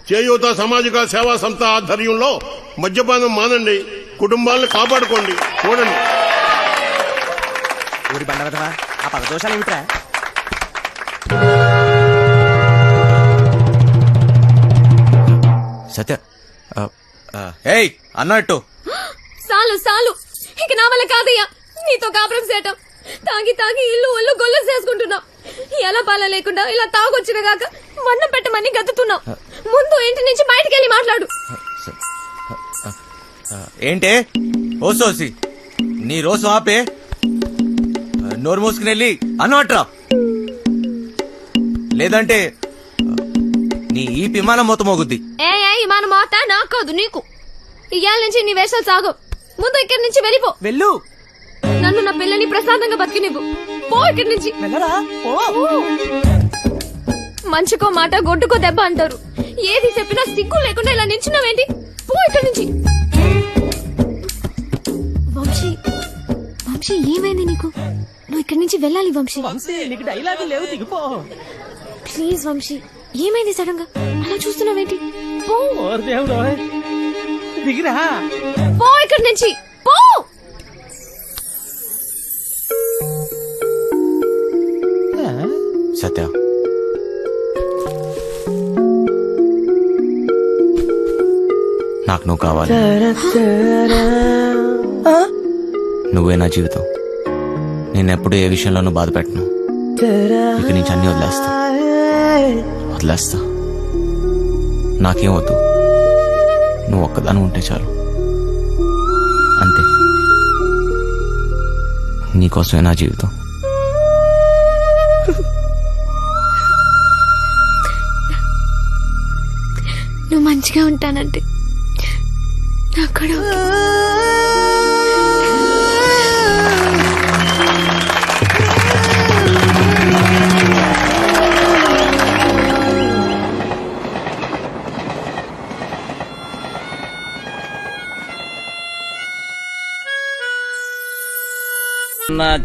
చేయూత సామాజిక సేవా సంస్థ ఆధ్వర్యంలో మద్యపానం మానండి, కుటుంబాలను కాపాడుకోండి. చూడండి. ఊరి బండ విధవా, ఆ పదదోషాలు ఏమిట్రా? సత్య ఏయ్ అన్నట్టు సాలు సాలు, ఇక నా వల్ల కాదయ్యా నీతో కాపురం చేయటం. తాగి తాగి ఇల్లు ఒళ్ళు గొల్ల చేసుకుంటున్నావు. ఎలా పాల లేకుండా ఇలా తాగొచ్చిన గాక మన్నం పెట్టమని గతుతున్నావు. ముందు ఇంటి నుంచి బయటికి వెళ్ళి మాట్లాడు. ఏంటే ఓసోసి నీ రోజు ఆపే, నోరు మూసుకుని వెళ్ళి అన్నట్రా, లేదంటే నీ ఈ విమానం మొత్తం మోగుద్ది. మన మాట నాకు కాదు నీకు. ఇవాళ నుంచి నీ వేషాలు సాగు. ముందు ఇక్కడి నుంచి వెళ్ళిపో. వెళ్ళు. నన్ను నా పిల్లని ప్రశాంతంగా బతికినివ్వు. పో ఇక్కడి నుంచి. మంచికో మాట గొడ్డుకో దెబ్బ అంటారు. ఏది చెప్పినా సిగ్గు లేకుండా ఇలా నిల్చున్నావేంటి? పో ఇక్కడి నుంచి. వంశీ, వంశీ ఏమైంది నీకు? నువ్వు ఇక్కడి నుంచి వెళ్ళాలి వంశీ. నీకు డైలాగు లేవు, దిగిపో. ప్లీజ్ వంశీ, ఏమైంది సడన్ గా అలా చూస్తున్నావేంటి? పో. దిగిరా. పో ఇక్కడి నుంచి. పో. సత్య నాకు నువ్వు కావాలి. నువ్వే నా జీవితం. నేనెప్పుడు ఏ విషయంలోనూ బాధ పెట్టను. ఇక నుంచి అన్ని వదిలేస్తా. నాకేం వద్దు, నువ్వు ఒక్కదాని ఉంటే చాలు. అంతే, నీకోసమే నా జీవితం. నువ్వు మంచిగా ఉంటానంటే నాకు కూడా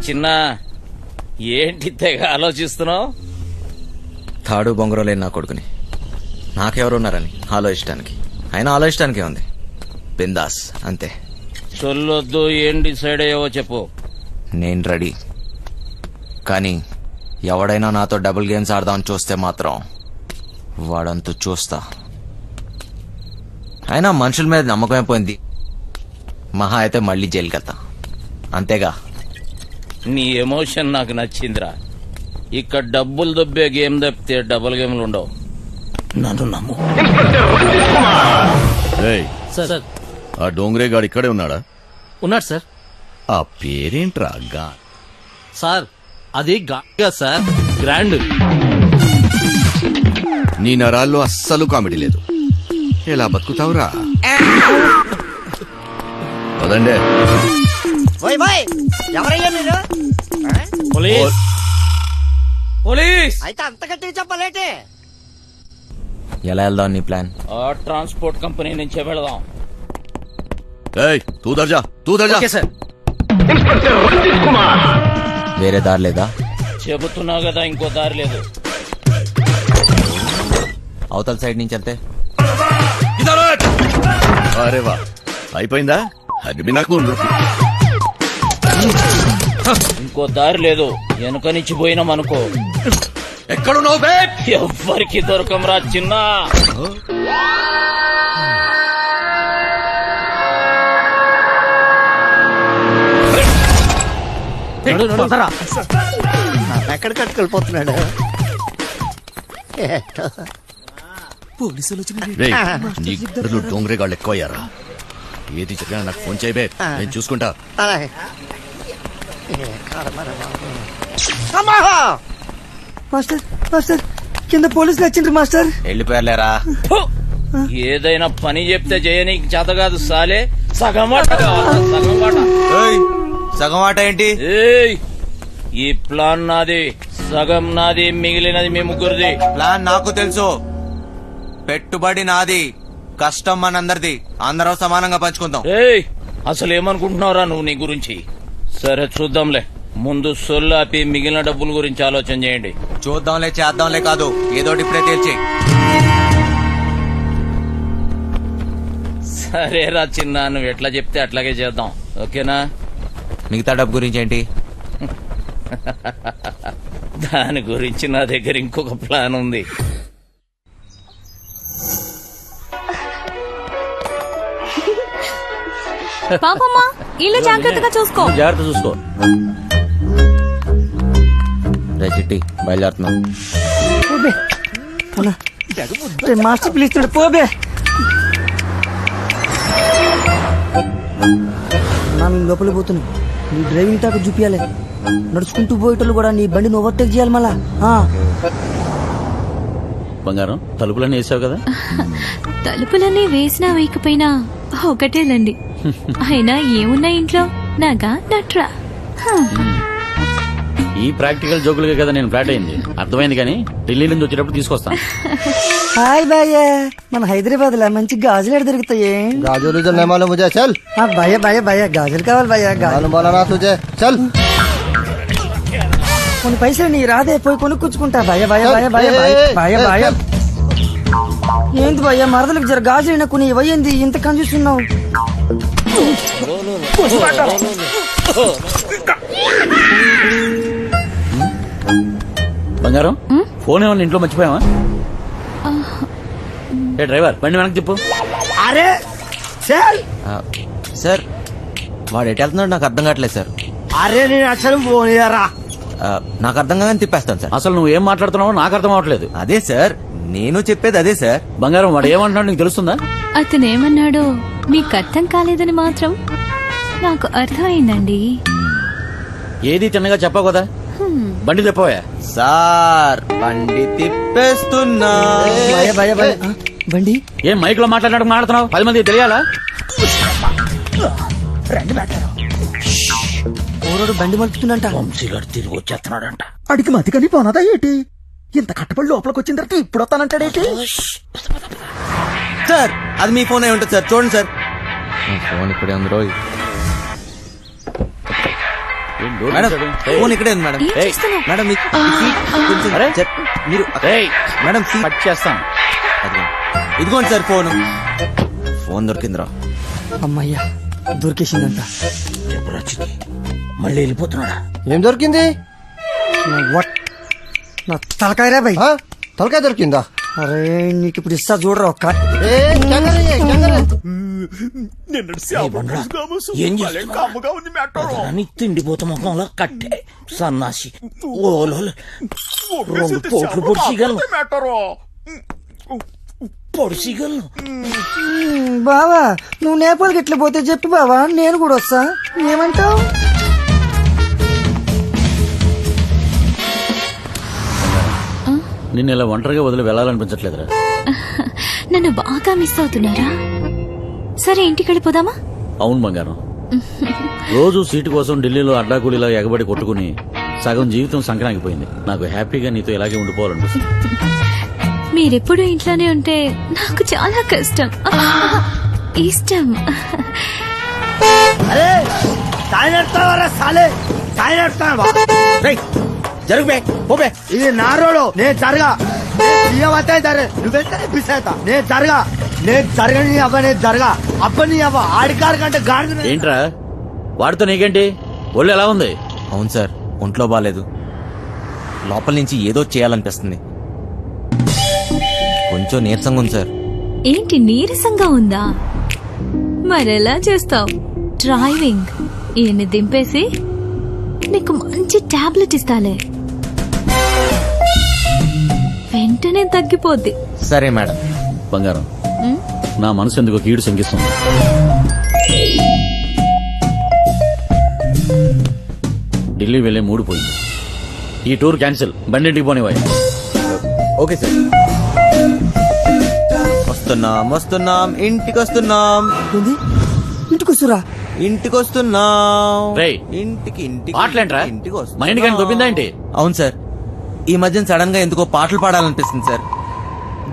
చిన్న ఏంటి తెగ ఆలోచిస్తున్నావు? తాడు బొంగరం లేని నా కొడుకుని నాకెవరున్నారని ఆలోచించడానికి. అయినా ఆలోచించడానికే ఉంది. బిందాస్ అంతే. చొల్లొద్దు, ఏం డిసైడ్ అయ్యావో చెప్పు. నేను రెడీ. కానీ ఎవడైనా నాతో డబుల్ గేమ్స్ ఆడదామని చూస్తే మాత్రం వాడంతూ చూస్తా. అయినా మనుషుల మీద నమ్మకం అయిపోయింది. మహా అయితే మళ్ళీ జైలుకి వెళ్తా, అంతేగా. నీ ఎమోషన్ నాకు నచ్చిందిరా. ఇక్కడ డబ్బులు దొబ్బే గేమ్ తప్పితే డబుల్ గేమ్లు ఉండవు. నన్ను నమ్ము. సార్, ఆ డోంగ్రే గాడు ఇక్కడే ఉన్నాడా? ఉన్నాడు సార్. ఆ పేరేంట్రా? సార్ అది గా సార్, గ్రాండ్. నీ నరాల్లో అస్సలు కామెడీ లేదు. ఎలా బతుకుతావురా? పదండే. ఎవరయ్యా మీరు? పోలీస్ అయితే అంత గట్టిగా చెప్పలేటే. ఎలా వెళ్దాం నీ ప్లాన్? ఆ ట్రాన్స్పోర్ట్ కంపెనీ నుంచే వెళదాం. తూ దర్జా. Okay sir. వేరే దారి లేదా? చెబుతున్నా కదా, ఇంకో దారి లేదు. అవతల సైడ్ నుంచి వెళ్తే అరే వా, అయిపోయిందా? అది నాకు ఇంకో దారి లేదు. వెనుక నుంచి పోయినాం అనుకో. ఎక్కడున్నావు బే? ఎవ్వరికి దొరకంరా చిన్న. ఎక్కడ కట్టుకెళ్ళిపోతున్నాడు? పోలీసులు డోంగ్రే గాళ్ళు ఎక్కువయ్యారా? ఏది జరిగినా నాకు ఫోన్ చేయబే, నేను చూసుకుంటా. మాస్టర్, మాస్టర్, కింద పోలీసులు వచ్చిండ్రు మాస్టర్. వెళ్ళిపోయారులేరా. ఏదైనా పని చెప్తే చేయనీకి చేత కాదు సాలే. సగం మాట సగం ఆట ఏంటి? ఈ ప్లాన్ నాది, సగం నాది, మిగిలినది మీ ముగ్గురిది. ప్లాన్ నాకు తెలుసు. పెట్టుబడి నాది, కష్టం మనందరిది. అందరం సమానంగా పంచుకుందాం. అసలు ఏమనుకుంటున్నావురా నువ్వు నీ గురించి? సరే చూద్దాంలే. ముందు సొల్లాపి మిగిలిన డబ్బుల గురించి ఆలోచన చేయండి. చూద్దాంలే చేద్దాంలే కాదు ఏదోటి ఇప్పుడే తేల్చి. సరేరా చిన్న, నువ్వు ఎట్లా చెప్తే అట్లాగే చేద్దాం, ఓకేనా? మిగతా డబ్బు గురించి ఏంటి? దాని గురించి నా దగ్గర ఇంకొక ప్లాన్ ఉంది. పాపమ్మా ఇల్లు జాగ్రత్తగా చూసుకో. జాగ్రత్త చూసుకో. రే చిట్టి బయలుదేరుతున్నాం. పోబే అన్నా, రే మాస్టర్ పిలుస్తున్నాడు పోబే. మేము లోపలికి పోతున్నాం. నీ డ్రైవింగ్ టాక్ చూపించాలి. నడుచుకుంటూ పోయేటోళ్ళు కూడా నీ బండిని ఓవర్టేక్ చేయాలి మళ్ళా. బంగారం తలుపులన్నీ వేసావు కదా? తలుపులన్నీ వేసినా వేయకపోయినా ఒకటేలండి. అయినా ఏమున్నా ఇంట్లో నాగా నట్రా. ఈ ప్రాక్టికల్ జోకులుగా కదా నేను ఫ్లాట్ అయింది, అర్థమైంది. కానీ ఢిల్లీ నుంచి వచ్చేటప్పుడు తీసుకొస్తాను. హాయ్ భయ్య, మన హైదరాబాద్ లో మంచి గాజులు ఎక్కడ దొరుకుతాయి? गाजर उजर नहीं मालूम मुझे, चल భయ్య భయ్య భయ్య గాజులు కావాలి భయ్య. मालूम बोला ना तुझे, चल కొన్ని పైసలు నీ రాదే, పోయి కొనుక్కుంటా. భయ్య భయ్య భయ్య భయ్య భయ్య భయ్య. ఏంది భయ్య మరదలకు జర గాజులు కొన్ని ఇవ్వయింది, ఇంత కన్ఫ్యూస్తున్నావు. బంగారం ఫోన్ ఏమన్నా ఇంట్లో మర్చిపోయావా? ఏ డ్రైవర్ బండి వెనక్కి తిప్పు. అరే సార్, సార్ వాడు ఎటు వెళ్తున్నాడు నాకు అర్థం కావట్లేదు సార్. అరే నేను అసలు పోనీయరా. నాకు అర్థం కాదని తిప్పేస్తాను సార్. అసలు నువ్వు ఏం మాట్లాడుతున్నావో నాకు అర్థం అవట్లేదు. అదే సార్ నేను చెప్పేది అదే సార్. బంగారం వాడు ఏమంటున్నాడు నీకు తెలుస్తుందా? అతనేమన్నాడో మీకు అర్థం కాలేదని మాత్రం నాకు అర్థమైందండి. ఏది తిన్నగా చెప్పావు కదా, బండి తిప్పవా? సార్ బండి తిప్పేస్తున్నా. భయ్య భయ్య భయ్య బండి ఏం మైక్ లో మాట్లాడుతున్నావు? 10 మంది తెలియాలా? ఊరోడు బండి మలుపుతుందంట. తిరిగి వచ్చేస్తున్నాడంట. అడిగి మతికని పోనదా ఏంటి? ఇంత కట్టబడి లోపలికి వచ్చిన తర్వాత ఇప్పుడు వస్తానంటాడేంటి? సార్ అది మీ ఫోన్ అయి ఉంటుంది సార్, చూడండి సార్. ఫోన్ ఇక్కడే ఉంది రోయ్. మేడం ఫోన్ ఇక్కడే ఉంది మేడం. ఏం చేస్తున్నావ్? మేడం మీ సీట్ కొంచెం అరే, మీరు మేడం సీట్ కట్ చేస్తాను. ఇదిగోండి సార్ ఫోన్. ఫోన్ దొరికిందిరా. అమ్మయ్యా దొరికేసిందంట. మళ్ళీ వెళ్ళిపోతున్నాడా? ఏం దొరికింది? నా తలకాయరా భయ్. हाँ? తలకాయ దొరికిందా? అరే నీకు ఇప్పుడు ఇస్తా చూడరా ఒక్క. ఏ क्या कर रही है, क्या कर रही है? ఏం చేస్తున్నావు? తిండిపోత ముఖంలో కట్టే సన్నాసి. ఓలో 2 పోట్లు పొడిచిగలను. బావా నువ్వు నేపాల్కి ఎట్లా పోతే చెప్పు బావా, నేను కూడా వస్తా. ఏమంటావు? నిన్ను ఇలా ఒంటరిగా వదిలి వెళ్ళాలనిపించట్లేదురా. నన్ను బాగా మిస్ అవుతున్నారా? సరే ఇంటికి వెళ్ళిపోదామా? అవును బంగారం, రోజు సీటు కోసం ఢిల్లీలో అడ్డాకూలీలా ఎగబడి కొట్టుకుని సగం జీవితం సంక్రాంతిపోయింది. నాకు హ్యాపీగా నీతో ఇలాగే ఉండిపోవాలనిపిస్తుంది. మీరెప్పుడు ఇంట్లోనే ఉంటే నాకు చాలా కష్టం. ఇష్టం. అరే సాయి నడుస్తావరా సాలే, సాయి నడుస్తావా? జరుగు బే, పో బే. ఇది నా రోడ్, నేను జరగా. నేను జరగా, నేను జరగని అవ్వ, నేను జరగా అబ్బని అవ్వ. ఆడికారు కంటే గాడి. ఏంట్రా వాడితో నీకేంటి? ఒళ్ళు ఎలా ఉంది? అవును సార్ ఒంట్లో బాగాలేదు. లోపల నుంచి ఏదో చేయాలనిపిస్తుంది. కొంచెం నీరసంగా ఉంది సార్. ఏంటి నీరసంగా ఉందా? మరెలా చేస్తావు? డ్రైవింగ్ ఈయన్ని దింపేసి నీకు మంచి టాబ్లెట్ ఇస్తాలే, వెంటనే తగ్గిపోద్ది. సరే మేడం. బంగారం నా మనసు ఎందుకు కీడు శంకిస్తుంది. ఢిల్లీ వెళ్లే మూడు పోయింది. ఈ టూర్ క్యాన్సిల్, బండింటికి పోనివ్వాలి. Okay sir. వస్తున్నాం ఇంటికి వస్తున్నాం. ఏంది? ఇంటికి వస్తురా? ఇంటికి వస్తున్నాం. రేయ్, ఇంటికి ఇంటికి పాటలేంట్రా? ఇంటికి వస్తున్నాం. మైండ్ కానీ దొబ్బిందా ఏంటి? అవును సార్, ఈ మధ్యన సడన్ గా ఎందుకో పాటలు పాడాలనిపిస్తుంది సార్,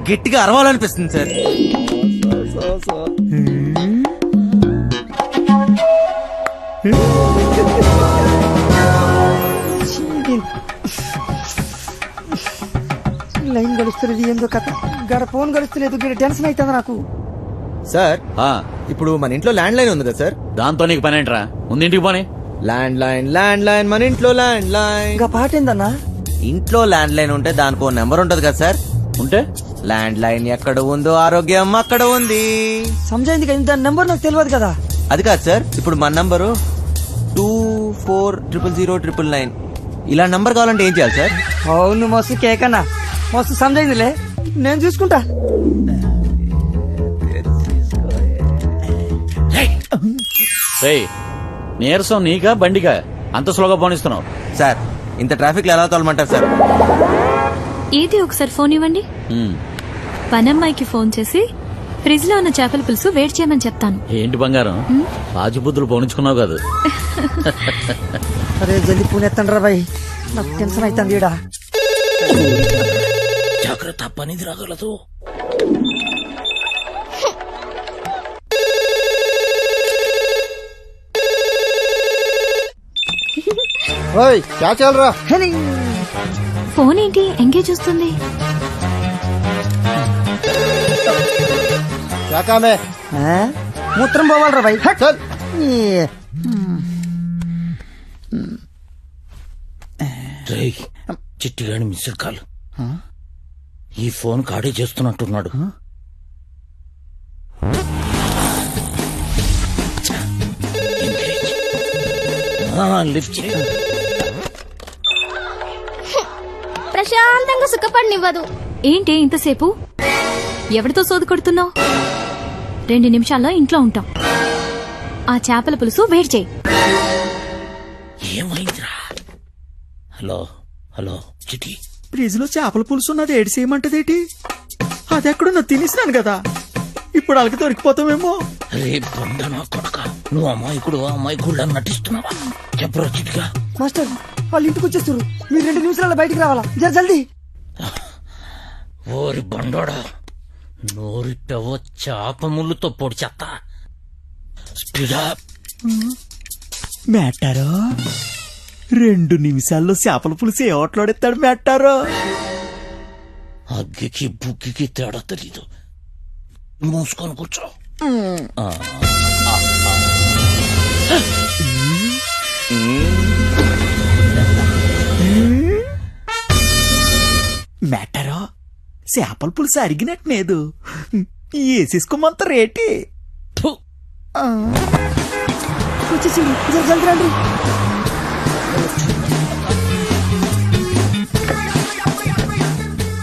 గట్టిగా అరవాలనిపిస్తుంది సార్. లైన్ గడుస్తున్నది ఏందో కథ గడ ఫోన్ గడుస్తలేదు గడ టెన్షన్ అవుతుంది నాకు. సార్ ఆ, ఇప్పుడు మన ఇంట్లో ల్యాండ్ లైన్ ఉంది కదా సార్? దాంతో నీకు పని ఏంట్రా? ముందు ఇంటికి పోనీ. ల్యాండ్ లైన్ మన ఇంట్లో ల్యాండ్ లైన్. ఇంకా పాట ఏందన్నా? ఇంట్లో ల్యాండ్ లైన్ ఉంటే దానికో నెంబర్ ఉంటది కదా సార్. ఉంటే ల్యాండ్ లైన్ ఎక్కడ ఉందో ఆరోగ్యం అక్కడ ఉంది. సమజైంది కదా, దాని నెంబర్ నాకు తెలియదు కదా. అది కాదు సార్, ఇప్పుడు మన నంబరు 24000999. ఇలా నంబర్ కావాలంటే ఏం చేయాలి సార్? అవును మస్తు కేకన్నా, మస్తు సమజైందిలే, నేను చూసుకుంటా. రేయ్, నీరసం నీకా బండికా అంత స్లోగా పోనిస్తున్నావు? సార్ ఇంత ట్రాఫిక్ లో ఎలా తోలమంటారు సార్? ఏది ఒకసారి ఫోన్ ఇవ్వండి. ఉమ్, పనమ్మాయికి ఫోన్ చేసి ఫ్రిడ్జ్ లో ఉన్న చేపల పులుసు వేడి చేయమని చెప్తాను. ఏంటి బంగారం, పాచిబుద్ధులు పోనించుకున్నావు కాదు? అరే జల్ది పూణె ఎత్తండి రా బాయ్, నాకు టెన్షన్ అవుతుంది ఈడ. జాగ్రత్త, పనిది రాగలదు. ఓయ్ క్యా చల్ రా? ఫోన్ ఏంటి ఎంగేజ్ వస్తుంది? క్యా కామ్ హై? ఆ? మూత్రం పోవాలరా బాయ్. చల్. రేయ్, చిట్టిగాని మిస్డ్ కాల్. ఈ ఫోన్ కాడే చేస్తున్నట్టున్నాడు. లిఫ్ట్ చేయి. ప్రశాంతంగా సుఖపడినివ్వదు. ఏంటి ఇంతసేపు? ఎవరితో సోది కొడుతున్నావు? 2 నిమిషాల్లో ఇంట్లో ఉంటాం. ఆ చేపల పులుసు వేడి చేయి. ఏమైందిరా? హలో హలో చిటి, ఫ్రిజ్ లో చేపల పులుసు ఉన్నది ఏడు చేయమంటదేటి? అది ఎక్కడున్నా తినేసినాను కదా, ఇప్పుడు అలకి దొరికిపోతామేమో. రే బంధనా కొడక, నువ్వు అమాయకుడు అమాయకుడు నటిస్తున్నావా? చెప్పరా చిటిగా. మాస్టర్ వాళ్ళు ఇంటికి వచ్చేస్తారు, మీరు 2 నిమిషాల్లో బయటికి రావాలా, జర జల్దీ. ఓరి బండోడా, నోరి పెవ చేప ముళ్ళుతో పొడి చెత్త. స్పీడా. మేటారో 2 నిమిషాల్లో చేపల పులుసు ఏ ఓట్లాడెత్తాడు మేటారో? అగ్గికి బుగ్గికి తేడా తెలీదు. మూసుకొని కూర్చో. మేటారో చేపల పులుసు అరిగినట్లేదు, వేసేసుకోమంత రేటి. ఫు. వచ్చేసింది, జర జల్దీ రండి.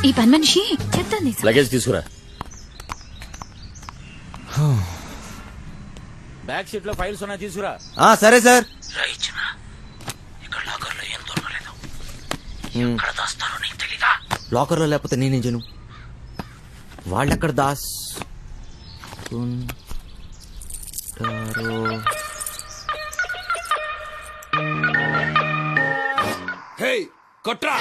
ఈ పని మనిషి చెప్తాను. లగేజ్ తీసుకురా. బ్యాక్ సీట్ లో ఫైల్స్ ఉన్నాయి, తీసుకురా. సరే సార్. రాయిచ్చిన ఇక్కడ లాకర్లో ఏం దొరకలేదు. ఎక్కడ దాస్తారో నీకు తెలీదా? లాకర్ లో లేకపోతే నేనే జను. వాళ్ళెక్కడ దాస్ కొట్రా.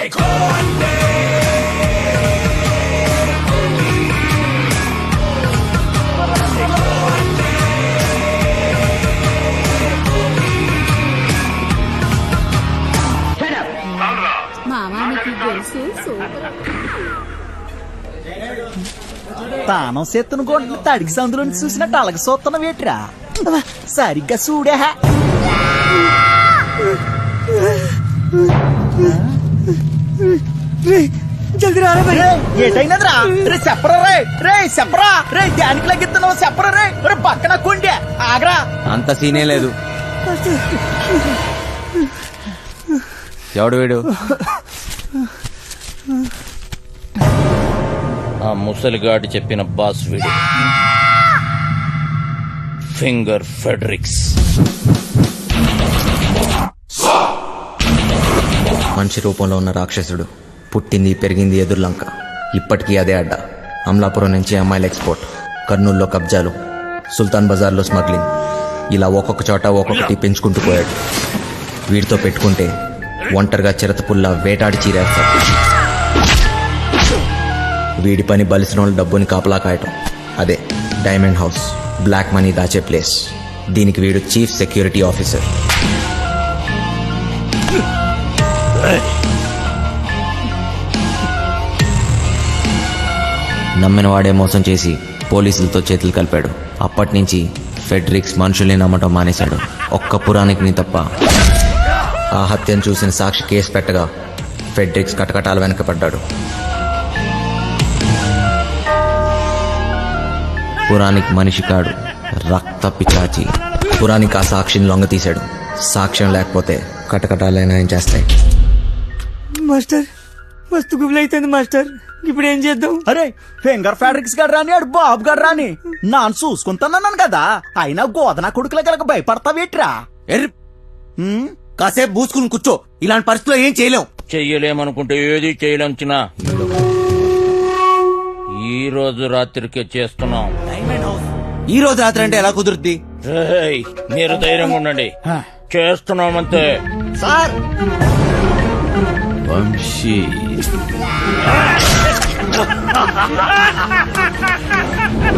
తానం సెత్తును కొండ తడికి సందులో చూసినట్టు అలగ సోత్తన వేట్రా, సరిగ్గా చూడే. జల్దీ రారా బాయ్. ఏటైనదిరా? రే చెప్పరా, రే చెప్పరా, రే దానికి లగిస్తున్నావు చెప్పరా, రే పక్కన కొండే ఆగరా. అంత సీనే లేదు. ఎవడు వీడు? ఆ ముసలిగాడి చెప్పిన బాస్ వీడు, ఫింగర్ ఫెడరిక్స్. మనిషి రూపంలో ఉన్న రాక్షసుడు, పుట్టింది పెరిగింది ఎదుర్లంక, ఇప్పటికీ అదే అడ్డ. అమలాపురం నుంచి అమ్మాయిల ఎక్స్పోర్ట్, కర్నూలులో కబ్జాలు, సుల్తాన్ బజార్లో స్మగ్లింగ్, ఇలా ఒక్కొక్క చోట ఒక్కొక్కటి పెంచుకుంటూ పోయాడు. వీడితో పెట్టుకుంటే ఒంటరిగా చిరతపుల్లా వేటాడి చీరేస్తాడు. వీడి పని బలిసిన వాళ్ళ డబ్బుని కాపలా కాయటం. అదే డైమండ్ హౌస్, బ్లాక్ మనీ దాచే ప్లేస్. దీనికి వీడు చీఫ్ సెక్యూరిటీ ఆఫీసర్. నమ్మిన వాడే మోసం చేసి పోలీసులతో చేతులు కలిపాడు. అప్పటి నుంచి ఫెడ్రిక్స్ మనుషుల్ని నమ్మటం మానేశాడు. ఒక్క పురాణికిని తప్ప. ఆ హత్యను చూసిన సాక్షి కేసు పెట్టగా ఫెడ్రిక్స్ కటకటాల వెనకపడ్డాడు. పురాణిక్ మనిషి కాడు, రక్త పిచాచి. పురాణిక్ ఆ సాక్షిని లొంగ తీశాడు. సాక్ష్యం లేకపోతే కటకటాలైనా ఏం చేస్తాయి. మాస్టర్ మస్తు గుబులైతుంది మాస్టర్. ఇప్పుడు ఏం చేద్దాం? అరే ఫింగర్ ఫ్యాడ్రిక్స్ గడ్ రాని ఆడు బాబు గడ్ రాని నాను చూసుకుంటానన్నాను కదా. అయినా గోదన కొడుకుల కనుక భయపడతావేట్రా? కాసేపు పూసుకుని కూర్చో. ఇలాంటి పరిస్థితుల్లో ఏం చేయలేం. చెయ్యలేమనుకుంటే ఏది చేయలేం చిన్న. ఈ రోజు రాత్రికే చేస్తున్నాం. ఈ రోజు రాత్రి అంటే ఎలా కుదురుద్ది? ఏయ్, మీరు ధైర్యంగా ఉండండి. చేస్తున్నామంతే. సార్ వంశీ